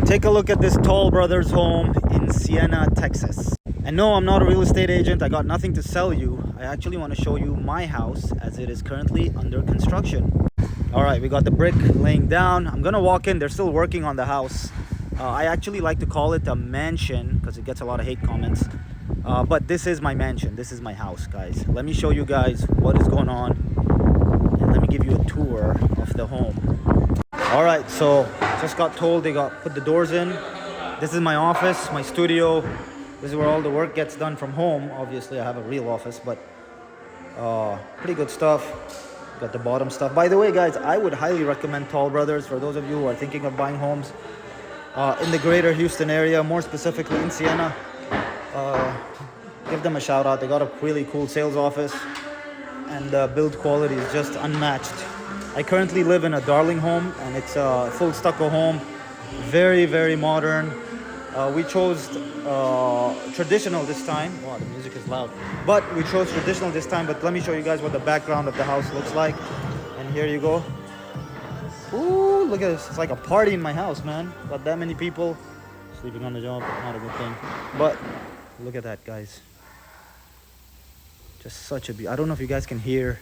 Take a look at this Toll Brothers home in Siena, Texas. And no, I'm not a real estate agent. I got nothing to sell you. I actually want to show you my house as it is currently under construction. All right, we got the brick laying down. I'm gonna walk in. They're still working on the house. I actually like to call it a mansion because it gets a lot of hate comments. But this is my mansion. This is my house, guys. Let me show you guys what is going on. And let me give you a tour of the home. All right, so just got told they put the doors in. This is my office, my studio. This is where all the work gets done from home. Obviously, I have a real office, but pretty good stuff. Got the bottom stuff. By the way, guys, I would highly recommend Toll Brothers for those of you who are thinking of buying homes in the greater Houston area, more specifically in Siena. Give them a shout out. They got a really cool sales office, and the build quality is just unmatched. I currently live in a darling home, and it's a full stucco home, very, very modern. We chose traditional this time. Wow, the music is loud. But we chose traditional this time, but let me show you guys what the background of the house looks like. And here you go. Ooh, look at this. It's like a party in my house, man. Got that many people sleeping on the job. Not a good thing. But look at that, guys. Just such a beauty. I don't know if you guys can hear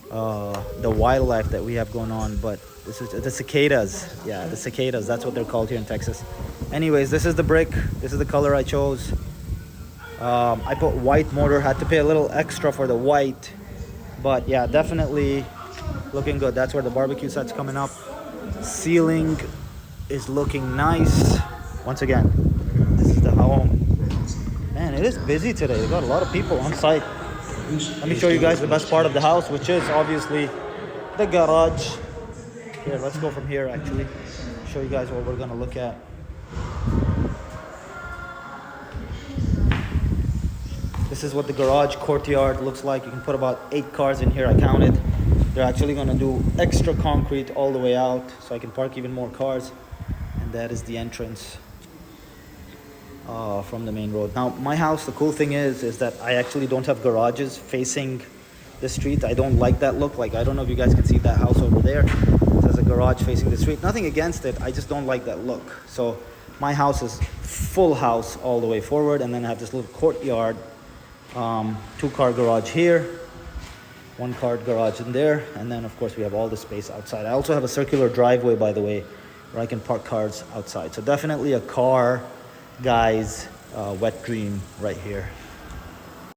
the wildlife that we have going on, but this is the cicadas. Yeah, the cicadas, that's what they're called here in Texas. Anyways, this is the brick. This is the color I chose. I put white mortar, had to pay a little extra for the white, but yeah, definitely looking good. That's where the barbecue set's coming up. Ceiling is looking nice. Once again, this is the home. Man, it is busy today. We got a lot of people on site. Let me show you guys the best part of the house, which is obviously the garage. Here, let's go from here actually. Show you guys what we're gonna look at. This is what the garage courtyard looks like. You can put about 8 cars in here, I counted. They're actually gonna do extra concrete all the way out so I can park even more cars. And that is the entrance from the main road. Now, my house, the cool thing is that I actually don't have garages facing the street. I don't like that look. Like, I don't know if you guys can see that house over there. There's a garage facing the street. Nothing against it. I just don't like that look. So my house is full house all the way forward. And then I have this little courtyard, 2-car garage here, 1-car garage in there. And then, of course, we have all the space outside. I also have a circular driveway, by the way, where I can park cars outside. So definitely a car guy's wet dream right here.